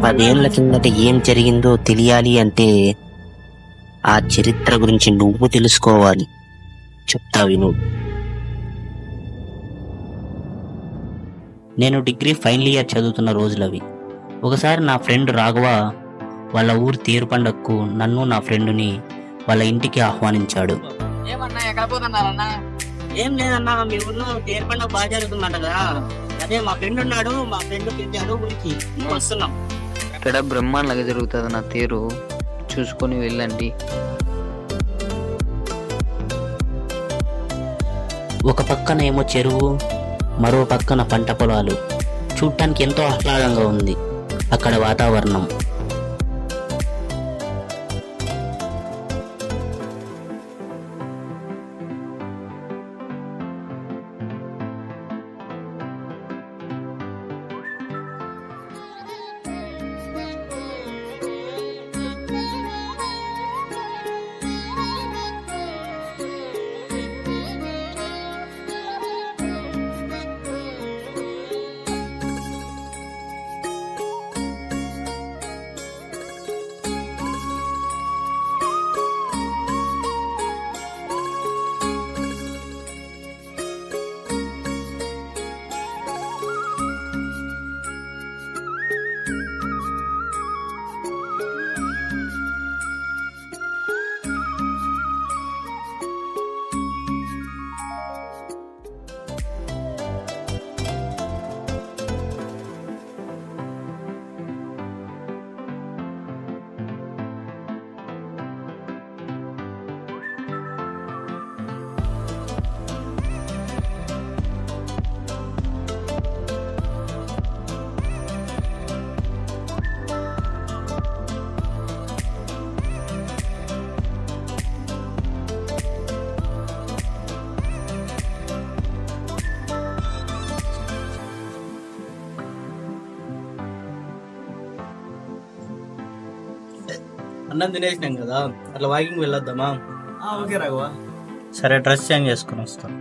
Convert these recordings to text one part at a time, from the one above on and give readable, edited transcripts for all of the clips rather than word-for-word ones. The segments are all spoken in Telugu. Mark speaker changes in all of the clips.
Speaker 1: 10 ఏళ్ల కిందట ఏం జరిగిందో తెలియాలి అంటే ఆ చరిత్ర గురించి నువ్వు తెలుసుకోవాలి. చెప్తా విను. నేను డిగ్రీ ఫైనల్ ఇయర్ చదువుతున్న రోజులవి. ఒకసారి నా ఫ్రెండ్ రాఘవ వాళ్ళ ఊరు తేరు పండగకు నన్ను నా ఫ్రెండ్ని వాళ్ళ ఇంటికి ఆహ్వానించాడు. ఏం లేదన్నా, మీ ఊళ్ళో తేరు పండుగ బాగా జరుగుతుందంట కదా, అదే మా ఫ్రెండ్ ఉన్నాడు, మా ఫ్రెండ్ పిలిచాడు, ఊరికి వస్తున్నాం.
Speaker 2: ఇక్కడ బ్రహ్మాండంగా జరుగుతుంది నా తేరు, చూసుకొని వెళ్ళండి.
Speaker 1: ఒక పక్కన ఏమో చెరువు, మరో పక్కన పంట పొలాలు. చూడటానికి ఎంతో ఆహ్లాదంగా ఉంది అక్కడ వాతావరణం.
Speaker 3: అన్నం తినేసినాం కదా, అట్లా వాకింగ్ వెళ్ళొద్దామా?
Speaker 4: ఓకే రాఘవ.
Speaker 3: సరే, డ్రెస్ చేంజ్ చేసుకుని వస్తాం.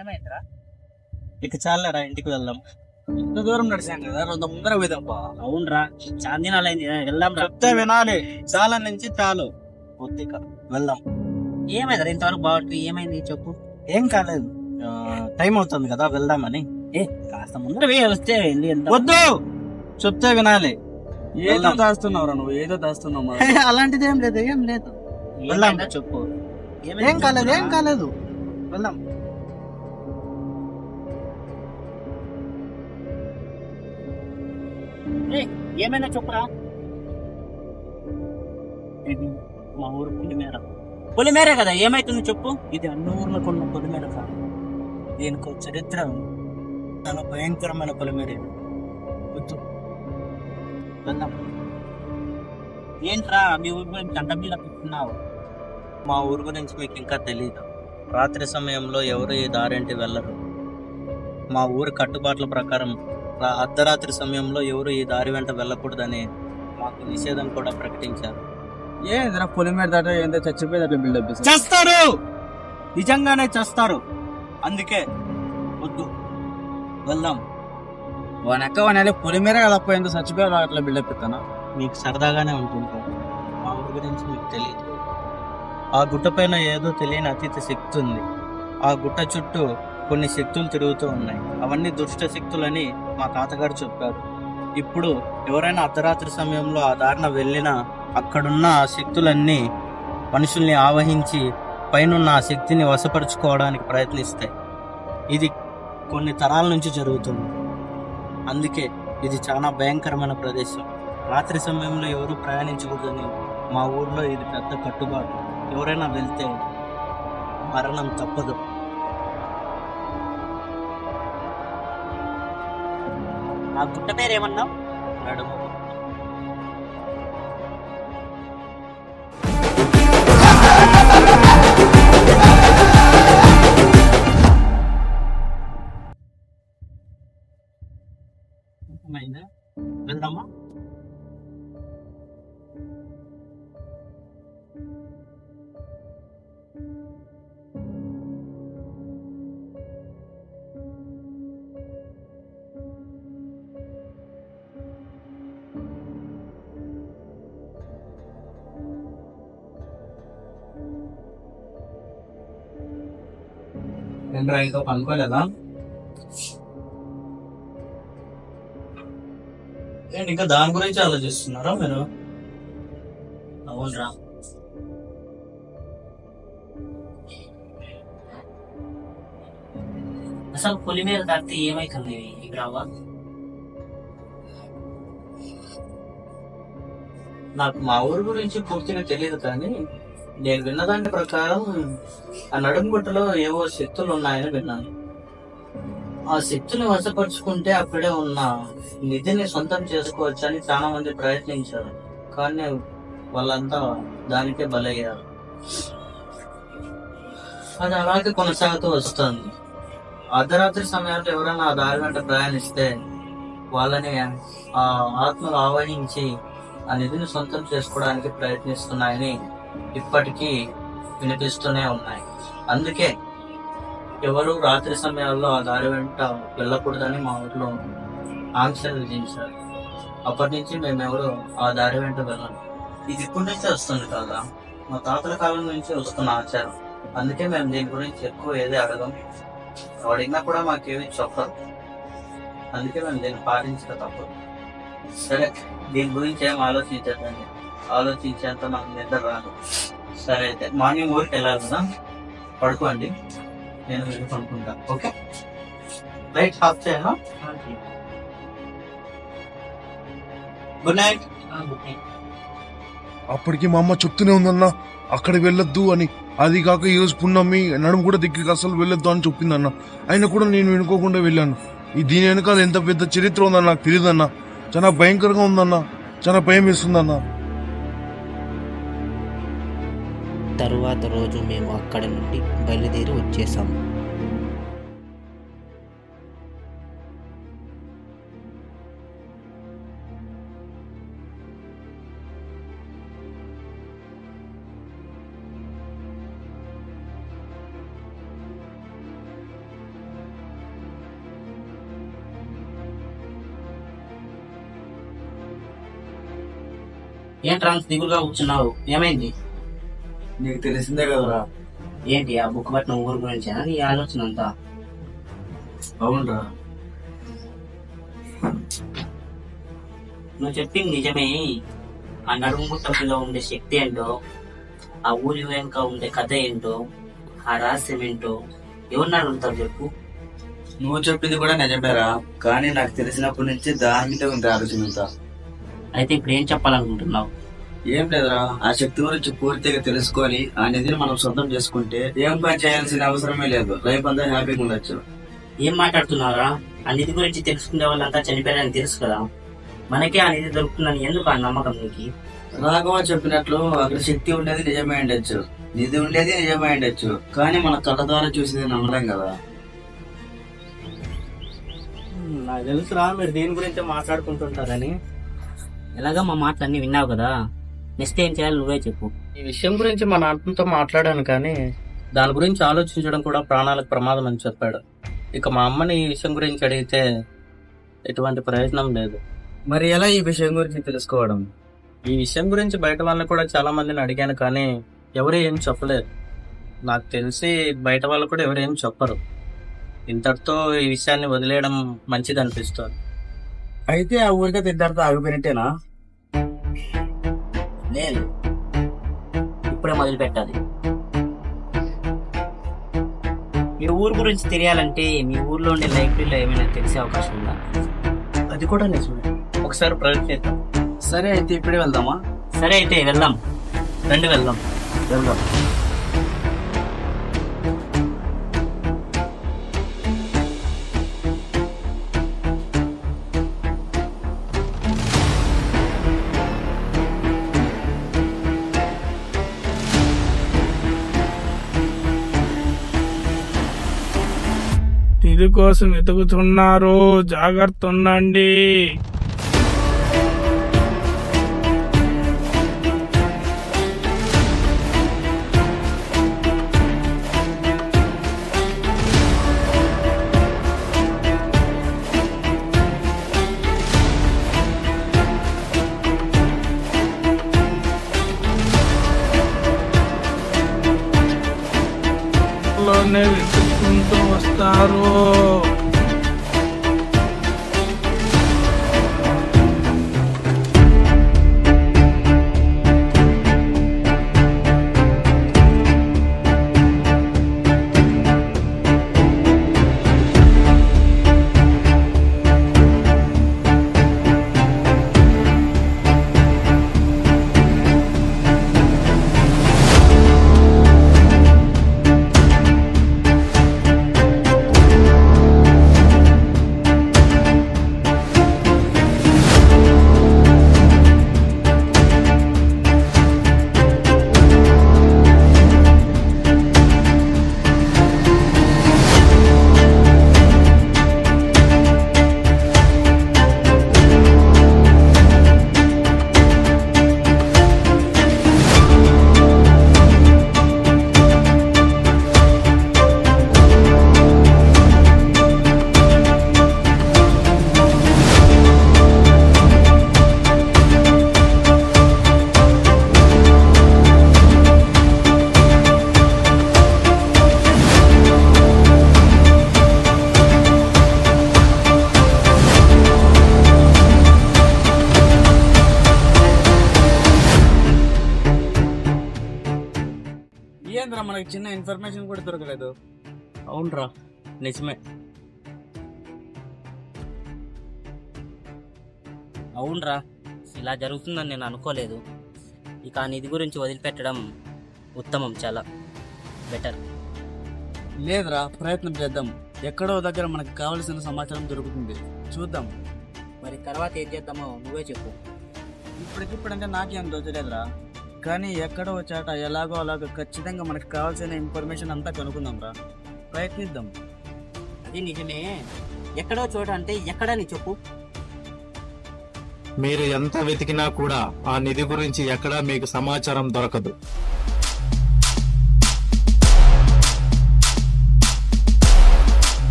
Speaker 4: ఏమైందిరా?
Speaker 3: ఇక చాలరా, ఇంటికి వెళ్దాం.
Speaker 4: ఇంత దూరం నడిచాం కదా, కొంత ముందర పోదాంపా.
Speaker 3: అవునరా, చాందినాలైంది, వెళ్దాం. చెప్తే వినాలి, చాలా నుంచి చాలు, కొద్దిక వెళ్దాం.
Speaker 4: ఏమైందిరా ఇంతవరకు బాగుంటుంది? ఏమైంది చెప్పు.
Speaker 3: ఏం కాలేదు, టైం అవుతుంది కదా, వెళ్దామని.
Speaker 4: కాస్త ముందర వస్తే
Speaker 3: వద్దు, చెప్తే వినాలి.
Speaker 4: ఏదో దాస్తున్నావురా నువ్వు, ఏదో దాస్తున్నావు.
Speaker 3: అలాంటిది ఏం లేదు, ఏం లేదు. వెళ్దాం,
Speaker 4: చెప్పు.
Speaker 3: ఏం కాలేదు, ఏం కాలేదు, వెళ్దాం.
Speaker 4: ఏమైనా చెప్పురా.
Speaker 3: మా ఊరు పులిమేర.
Speaker 4: పొలిమేరే కదా, ఏమైతుంది చెప్పు.
Speaker 3: ఇది అన్ని ఊర్లకు ఉన్న పొలిమేర కాదు, దీనికి చరిత్ర, చాలా భయంకరమైన పొలిమేర. వెళ్దాం.
Speaker 4: ఏంట్రా మీ ఊరి గురించి గంట మీద పెట్టుకున్నావు?
Speaker 3: మా ఊరు గురించి మీకు ఇంకా తెలియదు. రాత్రి సమయంలో ఎవరు ఈ దారేంటి వెళ్ళరు. మా ఊరి కట్టుబాట్ల ప్రకారం అర్ధరాత్రి సమయంలో ఎవరు ఈ దారి వెంట వెళ్ళకూడదని మాకు నిషేధం కూడా ప్రకటించారు.
Speaker 4: ఏదైనా పొలిమేర దాట ఏంటో చచ్చిపోయి అట్లా బిల్డప్
Speaker 3: చేస్తారు, నిజంగానే చేస్తారు. అందుకే వద్దు, వెళ్దాం.
Speaker 4: వానక్క వానే పొలిమేర కదా పోయిందో చచ్చిపోయి అట్లా బిల్డప్ ఇస్తానా?
Speaker 3: మీకు సరదాగానే ఉంటుంది, మా ఊరి గురించి మీకు తెలియదు. ఆ గుట్ట పైన ఏదో తెలియని అతీత శక్తి ఉంది. ఆ గుట్ట చుట్టూ కొన్ని శక్తులు తిరుగుతూ ఉన్నాయి. అవన్నీ దుష్ట శక్తులని మా తాతగారు చెప్పారు. ఇప్పుడు ఎవరైనా అర్ధరాత్రి సమయంలో ఆ దారిన వెళ్ళినా అక్కడున్న ఆ శక్తులన్నీ మనుషుల్ని ఆవహించి పైనున్న ఆ శక్తిని వశపరుచుకోవడానికి ప్రయత్నిస్తాయి. ఇది కొన్ని తరాల నుంచి జరుగుతుంది. అందుకే ఇది చాలా భయంకరమైన ప్రదేశం. రాత్రి సమయంలో ఎవరు ప్రయాణించకూడదని మా ఊర్లో ఇది పెద్ద కట్టుబాటు. ఎవరైనా వెళ్తే మరణం తప్పదు.
Speaker 1: ఆ గుట్ట పేరు ఏమన్నావు?
Speaker 3: నడుము. అర్థమైందా? వెళ్దామా? ఏంట్రా ఇంకా పనుకోలేదా? ఏంటి ఇంకా దాని గురించి ఆలోచిస్తున్నారా మీరు?
Speaker 1: అవునరా. అసలు పులి మీద దాటితే ఏమైతుంది ఈ గ్రామా?
Speaker 3: నాకు మా ఊరు గురించి పూర్తిగా తెలియదు, కానీ నేను విన్నదాని ప్రకారం ఆ నడుంగుట్టలో ఏవో శక్తులు ఉన్నాయని విన్నాను. ఆ శక్తిని వశపరుచుకుంటే అక్కడే ఉన్న నిధిని సొంతం చేసుకోవచ్చని చాలా మంది ప్రయత్నించారు, కానీ వాళ్ళంతా దానికే బలయ్యారు. అది అలాగే కొనసాగుతూ వస్తుంది. అర్ధరాత్రి సమయాల్లో ఎవరైనా ఆ దారి వెంట ప్రయాణిస్తే వాళ్ళని ఆ ఆత్మలు ఆవహించి ఆ నిధిని సొంతం చేసుకోవడానికి ప్రయత్నిస్తున్నాయని ఇప్పటికీ వినిపిస్తూనే ఉన్నాయి. అందుకే ఎవరు రాత్రి సమయాల్లో ఆ దారి వెంట వెళ్ళకూడదని మా ఊర్లో ఆంక్షలు విధించారు. అప్పటి నుంచి మేమెవరు ఆ దారి వెంట వెళ్ళాం. ఇది ఇప్పటి నుంచే వస్తుంది కదా, మా తాతల కాలం నుంచి వస్తున్న ఆచారం. అందుకే మేము దీని గురించి ఎక్కువ ఏది అడగం, అడిగినా కూడా మాకేమి చెప్పరు. అందుకే మేము దీన్ని పాటించక తప్పదు. సరే, దీని గురించి ఏం ఆలోచించద్దండి, ఆలోచించేంత నాకు నిద్ర రాదు. సరే అయితే మార్నింగ్ ఊరికి వెళ్ళాలి కదా, పడుకోండి, నేను వెళ్ళి పడుకుంటా. ఓకే, లైట్ ఆఫ్ చేయనా? Good night.
Speaker 5: అప్పటికి మా అమ్మ చెప్తూనే ఉందన్నా అక్కడికి వెళ్ళొద్దు అని. అది కాక ఈ రోజు పున్నమ్మి నడుము కూడా దగ్గరికి అసలు వెళ్ళొద్దు అని చెప్పిందన్న. అయినా కూడా నేను వినుకోకుండా వెళ్ళాను. దీని వెనకాల ఎంత పెద్ద చరిత్ర ఉందన్న నాకు తెలియదన్నా. చాలా భయంకరంగా ఉందన్న, చాలా భయం వేస్తుందన్న.
Speaker 1: తరువాత రోజు మేము అక్కడి నుండి బయలుదేరి వచ్చేసాము. ఏం ట్రాన్స్ దిగులుగా కూర్చున్నావు? ఏమైంది?
Speaker 4: నీకు తెలిసిందే కదరా.
Speaker 1: ఏంటి ఆ బుక్ పట్టిన ఊరు గురించి నీ ఆలోచన అంతా?
Speaker 4: అవునరా.
Speaker 1: నువ్వు చెప్పింది నిజమే. ఆ నడుముగుట్టలో ఉండే శక్తి ఏంటో, ఆ ఊరి వెనుక ఉండే కథ ఏంటో, ఆ రహస్యం ఏంటో ఎవరిని అడుగుతావు చెప్పు.
Speaker 4: నువ్వు చెప్పింది కూడా నిజమేరా, కానీ నాకు తెలిసినప్పటి నుంచి దాని మీద ఉంది ఆలోచన.
Speaker 1: అయితే ఇప్పుడు ఏం చెప్పాలనుకుంటున్నావు?
Speaker 4: ఏం లేదురా, ఆ శక్తి గురించి పూర్తిగా తెలుసుకొని ఆ నిధిని మనం సొంతం చేసుకుంటే ఏం పని చేయాల్సిన అవసరమే లేదు, లైఫ్ అంతా హ్యాపీగా ఉండొచ్చు.
Speaker 1: ఏం మాట్లాడుతున్నారా? ఆ నిధి గురించి తెలుసుకునే వాళ్ళంతా చనిపోయారని తెలుసు కదా, మనకే ఆ నిధి దొరుకుతుందని ఎందుకు ఆ నమ్మకం నీకు?
Speaker 4: రాఘవ చెప్పినట్లు అక్కడ శక్తి ఉండేది నిజమే ఉండొచ్చు, నిధి ఉండేది నిజమే ఉండొచ్చు, కానీ మన కళ్ళ ద్వారా చూసేది నమ్మలేం కదా.
Speaker 3: నాకు తెలుసురా మీరు దీని గురించి మాట్లాడుకుంటుంటారని.
Speaker 1: ఎలాగా మా మాటలన్నీ విన్నావు కదా, నెక్స్ట్ ఏం చేయాలి నువ్వే చెప్పు.
Speaker 3: ఈ విషయం గురించి మా నాన్నతో మాట్లాడాను, కానీ దాని గురించి ఆలోచించడం కూడా ప్రాణాలకు ప్రమాదం అని చెప్పాడు. ఇక మా అమ్మని ఈ విషయం గురించి అడిగితే ఎటువంటి ప్రయోజనం లేదు.
Speaker 4: మరి ఎలా ఈ విషయం గురించి తెలుసుకోవడం?
Speaker 3: ఈ విషయం గురించి బయట వాళ్ళని కూడా చాలా మందిని అడిగాను, కానీ ఎవరు ఏం చెప్పలేదు. నాకు తెలిసి బయట వాళ్ళు కూడా ఎవరు ఏం చెప్పరు. ఇంతటితో ఈ విషయాన్ని వదిలేయడం మంచిది అనిపిస్తుంది.
Speaker 4: అయితే ఆ ఊరికే తింటారితో ఆగిపోయినట్టేనా?
Speaker 1: లేదు, ఇప్పుడే మొదలు పెట్టాలి. మీ ఊరు గురించి తెలియాలంటే మీ ఊర్లో ఉండే లైబ్రరీలో ఏమైనా తెలిసే అవకాశం ఉందా?
Speaker 3: అది కూడా నిజమే, ఒకసారి ప్రయత్నిద్దాం.
Speaker 4: సరే అయితే ఇప్పుడే వెళ్దామా?
Speaker 1: సరే అయితే వెళ్దాం,
Speaker 3: రండి వెళ్దాం.
Speaker 4: వెళ్దాం.
Speaker 6: నిధి కోసం వెతుకుతున్నారు, జాగ్రత్త ఉండండి. వెతుక్కుంటూ వస్తారు.
Speaker 3: ఏంద్రా మనకి చిన్న ఇన్ఫర్మేషన్ కూడా దొరకలేదు.
Speaker 1: అవునరా, నిజమే. అవునరా, ఇలా జరుగుతుందని నేను అనుకోలేదు. ఇక ఆ నిధి గురించి వదిలిపెట్టడం ఉత్తమం, చాలా బెటర్.
Speaker 3: లేదురా, ప్రయత్నం చేద్దాం. ఎక్కడో దగ్గర మనకు కావలసిన సమాచారం దొరుకుతుంది, చూద్దాం.
Speaker 1: మరి తర్వాత ఏం చేద్దామో నువ్వే చెప్పు.
Speaker 3: ఇప్పటికిప్పుడంటే నాకేం తోచలేదురా, కానీ ఎక్కడో చాట ఎలాగో అలాగో ఖచ్చితంగా మనకు కావాల్సిన ఇన్ఫర్మేషన్ అంతా కనుక్కుందాం రా, ప్రయత్నిద్దాం.
Speaker 1: అది నిజమే. ఎక్కడో చోట అంటే ఎక్కడని చెప్పు.
Speaker 7: మీరు ఎంత వెతికినా కూడా ఆ నిధి గురించి ఎక్కడా మీకు సమాచారం దొరకదు.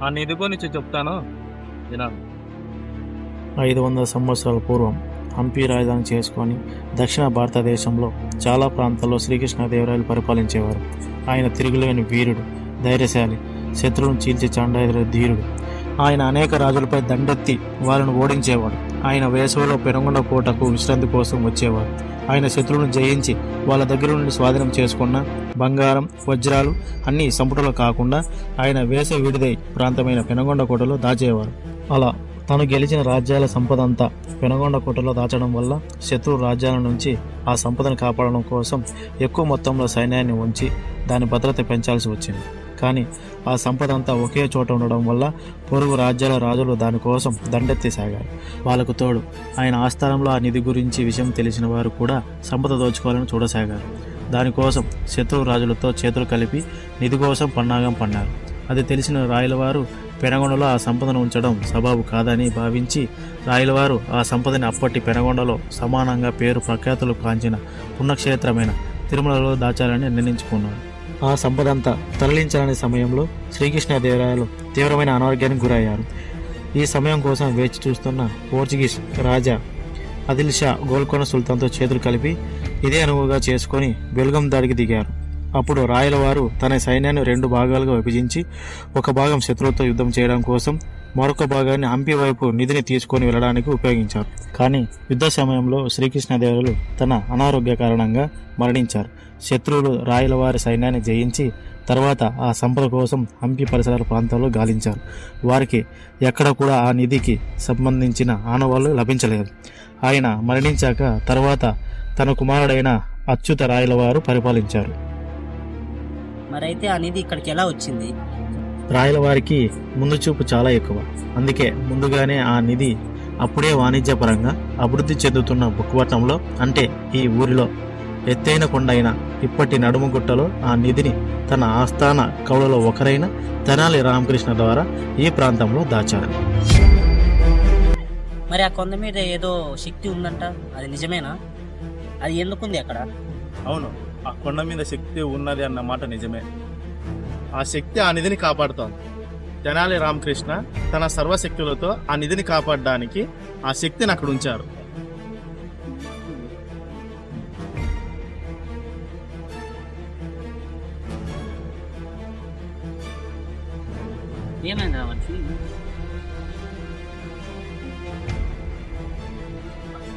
Speaker 6: ఆ నిధి గురించి చెప్తాను వినాలి.
Speaker 8: 500 సంవత్సరాల పూర్వం హంపి రాజధాని చేసుకొని దక్షిణ భారతదేశంలో చాలా ప్రాంతాల్లో శ్రీకృష్ణదేవరాయలు పరిపాలించేవారు. ఆయన తిరుగులేని వీరుడు, ధైర్యశాలి, శత్రువును చీల్చి చాండాయుధ ధీరుడు. ఆయన అనేక రాజులపై దండెత్తి వారిని ఓడించేవాడు. ఆయన వేసవిలో పెనుగొండ కోటకు విశ్రాంతి కోసం వచ్చేవారు. ఆయన శత్రువులను జయించి వాళ్ళ దగ్గర నుండి స్వాధీనం చేసుకున్న బంగారం, వజ్రాలు అన్నీ సంపుటలో కాకుండా ఆయన వేసవి విడిదై ప్రాంతమైన పెనుగొండ కోటలో దాచేవారు. అలా తను గెలిచిన రాజ్యాల సంపద అంతా పెనుగొండ కోటలో దాచడం వల్ల శత్రు రాజ్యాల నుంచి ఆ సంపదను కాపాడడం కోసం ఎక్కువ మొత్తంలో సైన్యాన్ని ఉంచి దాని భద్రత పెంచాల్సి వచ్చింది. కానీ ఆ సంపద అంతా ఒకే చోట ఉండడం వల్ల పొరుగు రాజ్యాల రాజులు దానికోసం దండెత్తి సాగారు. వాళ్ళకు తోడు ఆయన ఆస్థానంలో ఆ నిధి గురించి విషయం తెలిసిన వారు కూడా సంపద దోచుకోవాలని చూడసాగారు. దానికోసం శత్రు రాజులతో చేతులు కలిపి నిధి కోసం పన్నాగం పన్నారు. అది తెలిసిన రాయలవారు పెనుగొండలో ఆ సంపదను ఉంచడం సబబు కాదని భావించి రాయలవారు ఆ సంపదని అప్పటి పెనుగొండలో సమానంగా పేరు ప్రఖ్యాతులు కాంచిన పుణ్యక్షేత్రమైన తిరుమలలో దాచాలని నిర్ణయించుకున్నారు. ఆ సంపదంతా తరలించాలనే సమయంలో శ్రీకృష్ణదేవరాయలు తీవ్రమైన అనారోగ్యానికి గురయ్యారు. ఈ సమయం కోసం వేచి చూస్తున్న పోర్చుగీస్ రాజా ఆదిల్ షా గోల్కొండ సుల్తాన్తో చేతులు కలిపి ఇదే అనువుగా చేసుకొని బెల్గం దాడికి దిగారు. అప్పుడు రాయలవారు తన సైన్యాన్ని 2 భాగాలుగా విభజించి ఒక భాగం శత్రువుతో యుద్ధం చేయడం కోసం, మరొక భాగాన్ని హంపి వైపు నిధిని తీసుకొని వెళ్ళడానికి ఉపయోగించారు. కానీ యుద్ధ సమయంలో శ్రీకృష్ణదేవరాయలు తన అనారోగ్య కారణంగా మరణించారు. శత్రువులు రాయలవారి సైన్యాన్ని జయించి తర్వాత ఆ సంపద కోసం హంపి పరిసరాల ప్రాంతాల్లో గాలించారు. వారికి ఎక్కడ కూడా ఆ నిధికి సంబంధించిన ఆనవాళ్లు లభించలేదు. ఆయన మరణించాక తర్వాత తన కుమారుడైన అచ్యుత రాయలవారు పరిపాలించారు.
Speaker 1: మరైతే ఆ నిధి ఇక్కడికి ఎలా వచ్చింది?
Speaker 8: రాయల వారికి ముందు చూపు చాలా ఎక్కువ. అందుకే ముందుగానే ఆ నిధి అప్పుడే వాణిజ్యపరంగా అభివృద్ధి చెందుతున్న బుక్కపట్నంలో, అంటే ఈ ఊరిలో ఎత్తైన కొండ అయిన ఇప్పటి నడుముగుట్టలో ఆ నిధిని తన ఆస్థాన కవులలో ఒకరైన తెనాలి రామకృష్ణ ద్వారా ఈ ప్రాంతంలో దాచారు.
Speaker 1: మరి ఆ కొండ మీద ఏదో శక్తి ఉందంట, అది నిజమేనా? అది ఎందుకుంది అక్కడ?
Speaker 7: అవును, ఆ కొండ మీద శక్తి ఉన్నది అన్న మాట నిజమే. ఆ శక్తి ఆ నిధిని కాపాడుతోంది. తెనాలి రామకృష్ణ తన సర్వశక్తులతో ఆ నిధిని కాపాడడానికి ఆ శక్తిని అక్కడ ఉంచారు.
Speaker 1: ఏమైంది రావచ్చు?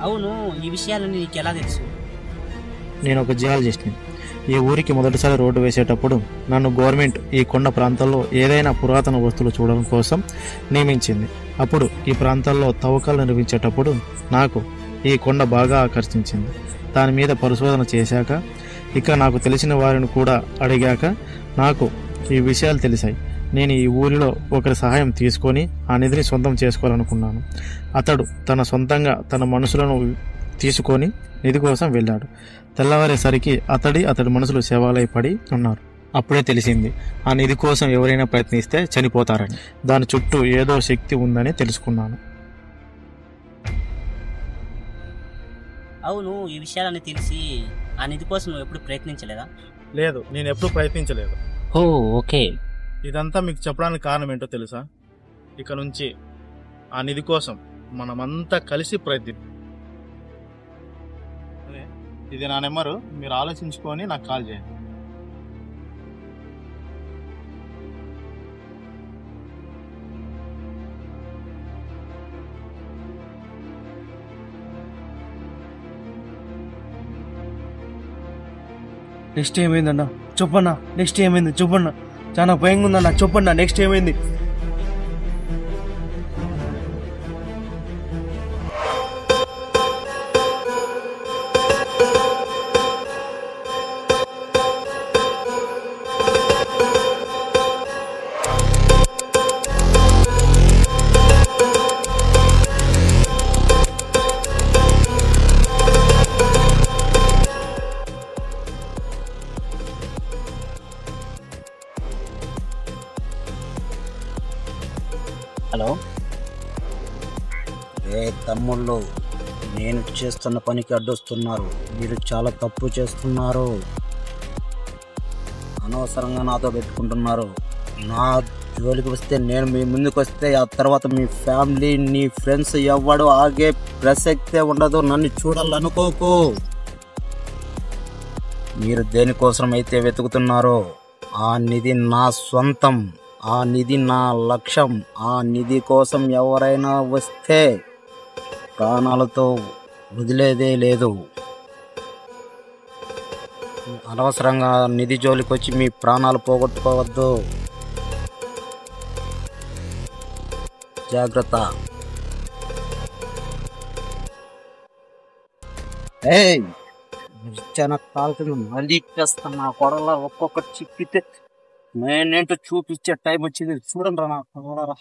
Speaker 1: అవును, ఈ విషయాలన్నీ నీకు ఎలా తెలుసు?
Speaker 8: నేను ఒక జియాలజిస్ట్ని. ఈ ఊరికి మొదటిసారి రోడ్డు వేసేటప్పుడు నన్ను గవర్నమెంట్ ఈ కొండ ప్రాంతాల్లో ఏదైనా పురాతన వస్తువులు చూడడం కోసం నియమించింది. అప్పుడు ఈ ప్రాంతాల్లో తవ్వకాలు నిర్మించేటప్పుడు నాకు ఈ కొండ బాగా ఆకర్షించింది. దాని మీద పరిశోధన చేశాక, ఇక నాకు తెలిసిన వారిని కూడా అడిగాక నాకు ఈ విషయాలు తెలిసాయి. నేను ఈ ఊరిలో ఒకరి సహాయం తీసుకొని ఆ నిధిని సొంతం చేసుకోవాలనుకున్నాను. అతడు తన సొంతంగా తన మనుషులను తీసుకొని నిధి కోసం వెళ్ళాడు. తెల్లవారేసరికి అతడి మనుషులు శవాలై పడి ఉన్నారు. అప్పుడే తెలిసింది ఆ నిధి కోసం ఎవరైనా ప్రయత్నిస్తే చనిపోతారని. దాని చుట్టూ ఏదో శక్తి ఉందని తెలుసుకున్నాను.
Speaker 1: అవును, ఈ విషయాలన్నీ తెలిసి ఆ నిధి కోసం నువ్వు ఎప్పుడు ప్రయత్నించలేదా?
Speaker 7: లేదు, నేను ఎప్పుడూ ప్రయత్నించలేదు.
Speaker 1: ఓ ఓకే.
Speaker 7: ఇదంతా మీకు చెప్పడానికి కారణం ఏంటో తెలుసా? ఇక నుంచి ఆ నిధి కోసం మనమంతా కలిసి ప్రయత్నిద్దాం. ఇది నా నెంబరు, మీరు ఆలోచించుకొని నాకు కాల్ చేయండి.
Speaker 3: నెక్స్ట్ ఏమైందన్నా చెప్పన్నా? నెక్స్ట్ ఏమైంది చెప్పన్నా? చాలా భయంగా ఉందన్నా, చెప్పన్నా నెక్స్ట్ ఏమైంది?
Speaker 1: హలో,
Speaker 9: తమ్ముళ్ళు, నేను చేస్తున్న పనికి అడ్డొస్తున్నారు. మీరు చాలా తప్పు చేస్తున్నారు. అనవసరంగా నాతో పెట్టుకుంటున్నారు. నా జోలికి వస్తే, నేను మీ ముందుకు వస్తే, ఆ తర్వాత మీ ఫ్యామిలీ, నీ ఫ్రెండ్స్ ఎవ్వడు ఆగే ప్రసక్తే ఉండదు. నన్ను చూడాలనుకోకు. మీరు దేనికోసం అయితే వెతుకుతున్నారో ఆ నిధి నా సొంతం. ఆ నిధి నా లక్ష్యం. ఆ నిధి కోసం ఎవరైనా వస్తే ప్రాణాలతో వదిలేదే లేదు. అనవసరంగా నిధి జోలికి వచ్చి మీ ప్రాణాలు పోగొట్టుకోవద్దు. జాగ్రత్త. కాల్తున్నా మళ్ళీ ఇచ్చేస్తున్నా. కొడలా ఒక్కొక్కటి చిక్కితే నేనేంటో చూపించే టైం వచ్చింది. చూడండి రా నా కొడరా.